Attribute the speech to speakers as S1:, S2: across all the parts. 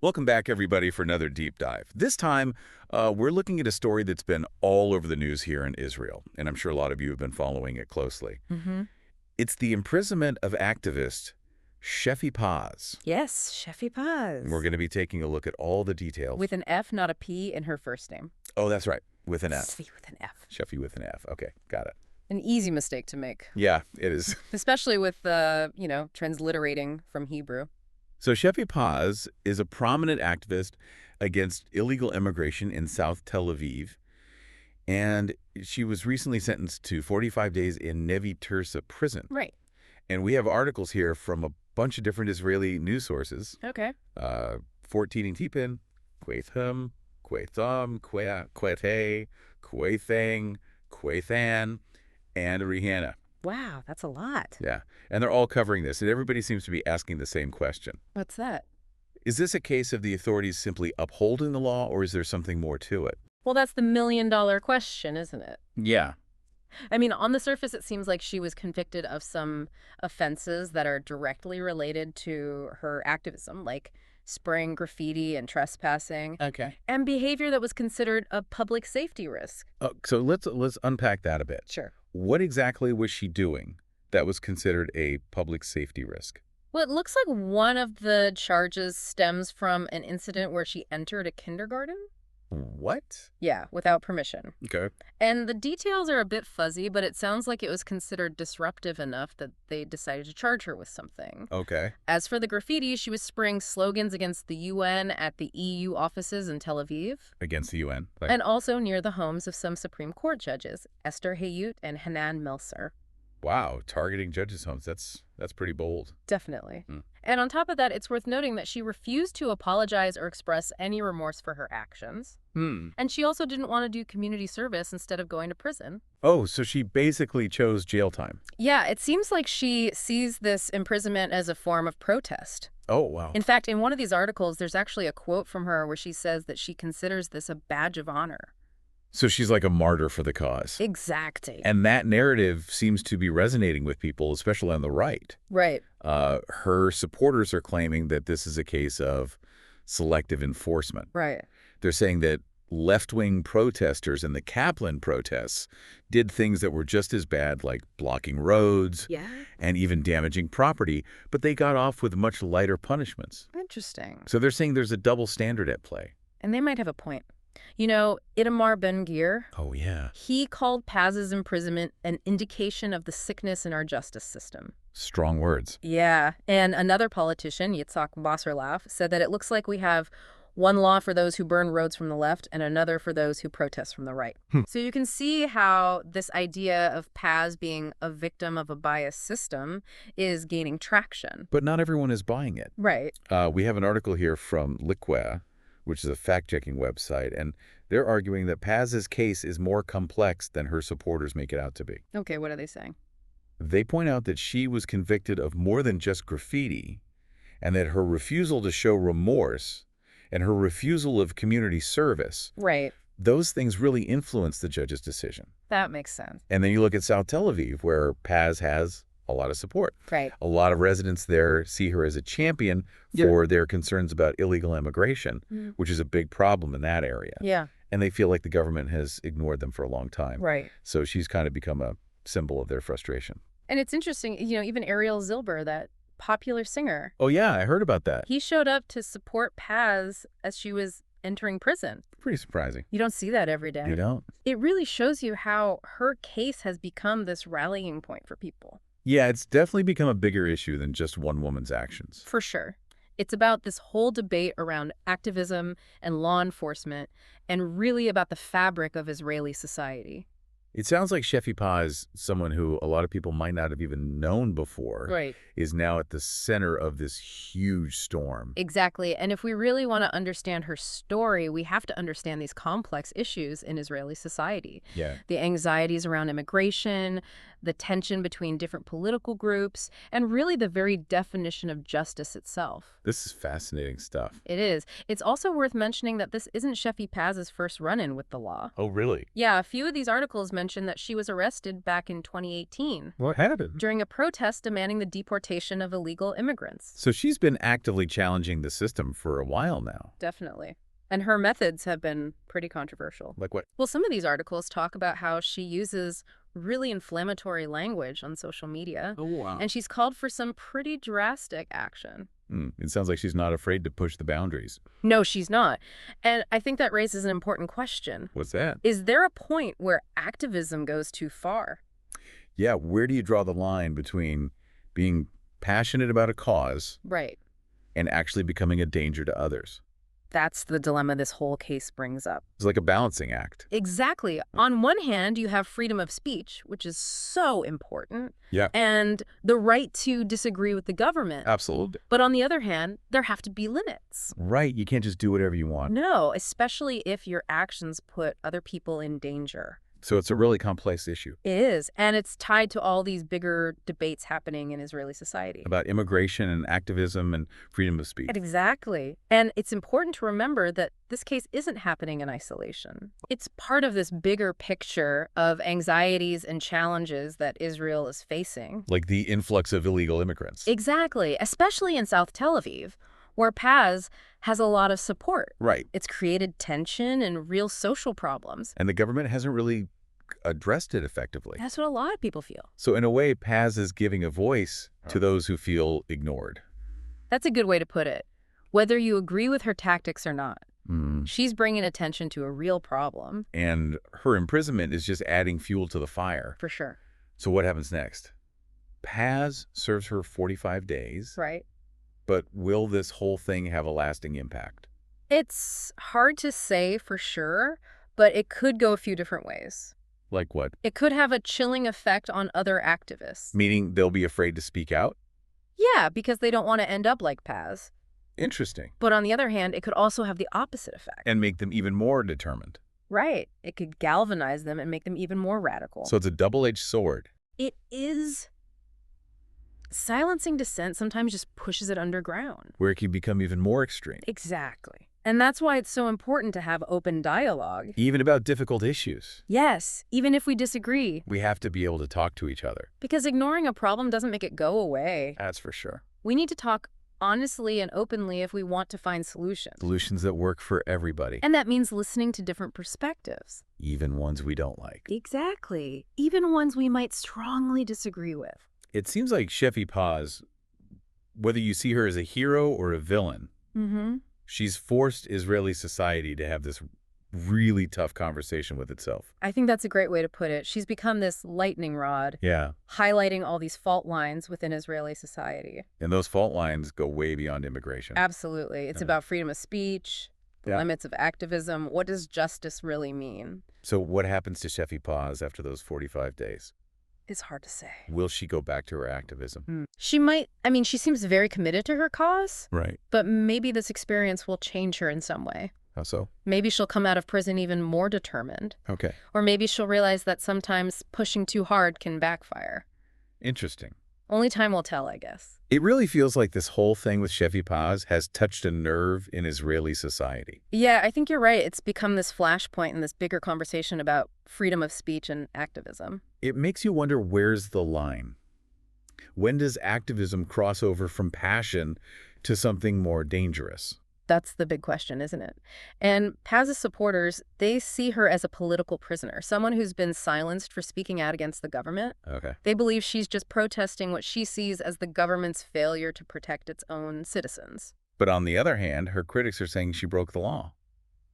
S1: Welcome back, everybody, for another deep dive. This time, we're looking at a story that's been all over the news here in Israel, and I'm sure a lot of you have been following it closely.
S2: Mm-hmm.
S1: It's the imprisonment of activist Sheffi Paz.
S2: Yes, Sheffi Paz.
S1: We're going to be taking a look at all the details.
S2: With an F, not a P, in her first name.
S1: Oh, that's right, with an F.
S2: Sheffi with an F.
S1: Sheffi with an F. Okay, got it.
S2: An easy mistake to make.
S1: Yeah, it is.
S2: Especially with, transliterating from Hebrew.
S1: So Sheffi Paz is a prominent activist against illegal immigration in South Tel Aviv, and she was recently sentenced to 45 days in Neve Tirza prison.
S2: Right.
S1: And we have articles here from a bunch of different Israeli news sources.
S2: Okay.
S1: 14 in Tipin, Quaitham, Quaitham, Quaithe, Quaithang, Quaithan, and Rihanna.
S2: Wow, that's a lot.
S1: Yeah, and they're all covering this, and everybody seems to be asking the same question.
S2: What's that?
S1: Is this a case of the authorities simply upholding the law, or is there something more to it?
S2: Well, that's the million-dollar question, isn't it?
S1: Yeah.
S2: I mean, on the surface, it seems like she was convicted of some offenses that are directly related to her activism, like spraying graffiti and trespassing,
S1: Okay.
S2: and behavior that was considered a public safety risk.
S1: So let's unpack that a bit.
S2: Sure.
S1: What exactly was she doing that was considered a public safety risk?
S2: Well, it looks like one of the charges stems from an incident where she entered a kindergarten.
S1: What?
S2: Yeah, without permission.
S1: Okay.
S2: And the details are a bit fuzzy, but it sounds like it was considered disruptive enough that they decided to charge her with something.
S1: Okay.
S2: As for the graffiti, she was spraying slogans against the UN at the EU offices in Tel Aviv.
S1: Against the UN.
S2: And also near the homes of some Supreme Court judges, Esther Hayut and Hanan Melser.
S1: Wow, targeting judges' homes. That's pretty bold.
S2: Definitely.
S1: Hmm.
S2: And on top of that, it's worth noting that she refused to apologize or express any remorse for her actions. And she also didn't want to do community service instead of going to prison.
S1: Oh, so she basically chose jail time.
S2: Yeah, it seems like she sees this imprisonment as a form of protest.
S1: Oh, wow.
S2: In fact, in one of these articles, there's actually a quote from her where she says that she considers this a badge of honor.
S1: So she's like a martyr for the cause.
S2: Exactly.
S1: And that narrative seems to be resonating with people, especially on the right.
S2: Right.
S1: Her supporters are claiming that this is a case of selective enforcement.
S2: Right.
S1: They're saying that left-wing protesters in the Kaplan protests did things that were just as bad, like blocking roads and even damaging property, but they got off with much lighter punishments.
S2: Interesting.
S1: So they're saying there's a double standard at play.
S2: And they might have a point. You know, Itamar Ben-Gvir,
S1: Oh, yeah.
S2: he called Paz's imprisonment an indication of the sickness in our justice system.
S1: Strong words.
S2: Yeah, and another politician, Yitzhak Basarlaf, said that it looks like we have one law for those who burn roads from the left and another for those who protest from the right. So you can see how this idea of Paz being a victim of a biased system is gaining traction.
S1: But not everyone is buying it.
S2: Right.
S1: We have an article here from Liqua, which is a fact-checking website, and they're arguing that Paz's case is more complex than her supporters make it out to be.
S2: Okay, what are they saying?
S1: They point out that she was convicted of more than just graffiti, and that her refusal to show remorse and her refusal of community service,
S2: Right.
S1: those things really influence the judge's decision.
S2: That makes sense.
S1: And then you look at South Tel Aviv, where Paz has a lot of support.
S2: Right.
S1: A lot of residents there see her as a champion for their concerns about illegal immigration, which is a big problem in that area.
S2: Yeah.
S1: And they feel like the government has ignored them for a long time.
S2: Right.
S1: So she's kind of become a symbol of their frustration.
S2: And it's interesting, even Ariel Zilber, that popular singer,
S1: Oh, yeah, I heard about that.
S2: he showed up to support Paz as she was entering prison.
S1: Pretty surprising.
S2: You don't see that every day.
S1: You don't?
S2: It really shows you how her case has become this rallying point for people.
S1: Yeah, it's definitely become a bigger issue than just one woman's actions.
S2: For sure. It's about this whole debate around activism and law enforcement, and really about the fabric of Israeli society.
S1: It sounds like Sheffi Paz, someone who a lot of people might not have even known before,
S2: Right.
S1: is now at the center of this huge storm.
S2: Exactly. And if we really want to understand her story, we have to understand these complex issues in Israeli society.
S1: Yeah.
S2: The anxieties around immigration, the tension between different political groups, and really the very definition of justice itself.
S1: This is fascinating stuff.
S2: It is. It's also worth mentioning that this isn't Sheffi Paz's first run-in with the law.
S1: Oh, really?
S2: Yeah, a few of these articles mention that she was arrested back in 2018.
S1: What happened?
S2: During a protest demanding the deportation of illegal immigrants.
S1: So she's been actively challenging the system for a while now.
S2: Definitely. And her methods have been pretty controversial.
S1: Like what?
S2: Well, some of these articles talk about how she uses really inflammatory language on social media.
S1: Oh, wow.
S2: And she's called for some pretty drastic action.
S1: It sounds like she's not afraid to push the boundaries.
S2: No, she's not. And I think that raises an important question.
S1: What's that?
S2: Is there a point where activism goes too far?
S1: Yeah, where do you draw the line between being passionate about a cause
S2: Right.
S1: and actually becoming a danger to others?
S2: That's the dilemma this whole case brings up.
S1: It's like a balancing act.
S2: Exactly. On one hand, you have freedom of speech, which is so important.
S1: Yeah.
S2: And the right to disagree with the government.
S1: Absolutely.
S2: But on the other hand, there have to be limits.
S1: Right. You can't just do whatever you want.
S2: No, especially if your actions put other people in danger.
S1: So it's a really complex issue.
S2: It is. And it's tied to all these bigger debates happening in Israeli society.
S1: About immigration and activism and freedom of speech.
S2: Exactly. And it's important to remember that this case isn't happening in isolation. It's part of this bigger picture of anxieties and challenges that Israel is facing.
S1: Like the influx of illegal immigrants.
S2: Exactly. Especially in South Tel Aviv, where Paz has a lot of support.
S1: Right.
S2: It's created tension and real social problems.
S1: And the government hasn't really addressed it effectively.
S2: That's what a lot of people feel.
S1: So in a way, Paz is giving a voice to those who feel ignored.
S2: That's a good way to put it. Whether you agree with her tactics or not, she's bringing attention to a real problem.
S1: And her imprisonment is just adding fuel to the fire.
S2: For sure.
S1: So what happens next? Paz serves her 45 days.
S2: Right.
S1: But will this whole thing have a lasting impact?
S2: It's hard to say for sure, but it could go a few different ways.
S1: Like what?
S2: It could have a chilling effect on other activists.
S1: Meaning they'll be afraid to speak out?
S2: Yeah, because they don't want to end up like Paz.
S1: Interesting.
S2: But on the other hand, it could also have the opposite effect.
S1: And make them even more determined.
S2: Right. It could galvanize them and make them even more radical.
S1: So it's a double-edged sword.
S2: It is. Silencing dissent sometimes just pushes it underground.
S1: Where it can become even more extreme.
S2: Exactly. And that's why it's so important to have open dialogue.
S1: Even about difficult issues.
S2: Yes, even if we disagree.
S1: We have to be able to talk to each other.
S2: Because ignoring a problem doesn't make it go away.
S1: That's for sure.
S2: We need to talk honestly and openly if we want to find solutions.
S1: Solutions that work for everybody.
S2: And that means listening to different perspectives.
S1: Even ones we don't like.
S2: Exactly. Even ones we might strongly disagree with.
S1: It seems like Sheffi Paz, whether you see her as a hero or a villain, she's forced Israeli society to have this really tough conversation with itself.
S2: I think that's a great way to put it. She's become this lightning rod,
S1: Yeah.
S2: highlighting all these fault lines within Israeli society.
S1: And those fault lines go way beyond immigration.
S2: Absolutely. It's about freedom of speech, the limits of activism. What does justice really mean?
S1: So what happens to Sheffi Paz after those 45 days?
S2: It's hard to say.
S1: Will she go back to her activism?
S2: She might. I mean, she seems very committed to her cause.
S1: Right.
S2: But maybe this experience will change her in some way.
S1: How so?
S2: Maybe she'll come out of prison even more determined.
S1: Okay.
S2: Or maybe she'll realize that sometimes pushing too hard can backfire.
S1: Interesting.
S2: Only time will tell, I guess.
S1: It really feels like this whole thing with Sheffi Paz has touched a nerve in Israeli society.
S2: Yeah, I think you're right. It's become this flashpoint in this bigger conversation about freedom of speech and activism.
S1: It makes you wonder, where's the line? When does activism cross over from passion to something more dangerous?
S2: That's the big question, isn't it? And Paz's supporters, they see her as a political prisoner, someone who's been silenced for speaking out against the government.
S1: Okay.
S2: They believe she's just protesting what she sees as the government's failure to protect its own citizens.
S1: But on the other hand, her critics are saying she broke the law.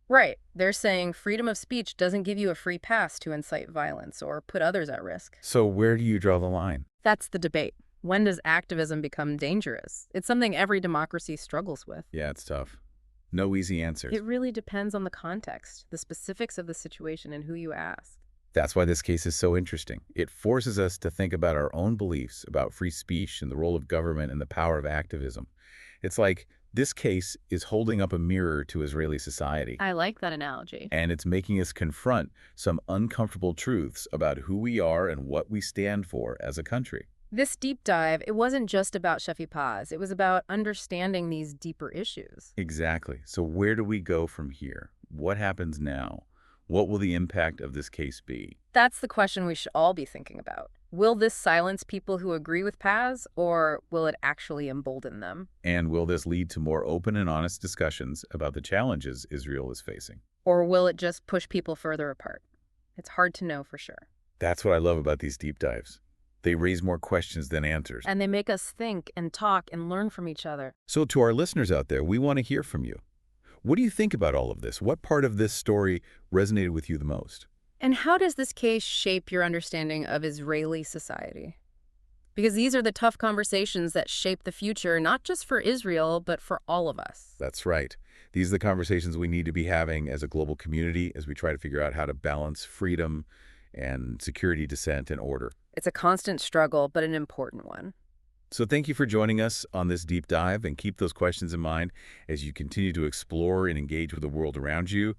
S2: Right. They're saying freedom of speech doesn't give you a free pass to incite violence or put others at risk.
S1: So where do you draw the line?
S2: That's the debate. When does activism become dangerous? It's something every democracy struggles with.
S1: Yeah, it's tough. No easy answers.
S2: It really depends on the context, the specifics of the situation, and who you ask.
S1: That's why this case is so interesting. It forces us to think about our own beliefs about free speech and the role of government and the power of activism. It's like This case is holding up a mirror to Israeli society,
S2: I like that analogy.
S1: and it's making us confront some uncomfortable truths about who we are and what we stand for as a country.
S2: This deep dive, it wasn't just about Sheffi Paz. It was about understanding these deeper issues.
S1: Exactly. So where do we go from here? What happens now? What will the impact of this case be?
S2: That's the question we should all be thinking about. Will this silence people who agree with Paz, or will it actually embolden them?
S1: And will this lead to more open and honest discussions about the challenges Israel is facing?
S2: Or will it just push people further apart? It's hard to know for sure.
S1: That's what I love about these deep dives. They raise more questions than answers.
S2: And they make us think and talk and learn from each other.
S1: So to our listeners out there, we want to hear from you. What do you think about all of this? What part of this story resonated with you the most?
S2: And how does this case shape your understanding of Israeli society? Because these are the tough conversations that shape the future, not just for Israel, but for all of us.
S1: That's right. These are the conversations we need to be having as a global community as we try to figure out how to balance freedom and security, dissent, and order.
S2: It's a constant struggle, but an important one.
S1: So thank you for joining us on this deep dive, and keep those questions in mind as you continue to explore and engage with the world around you.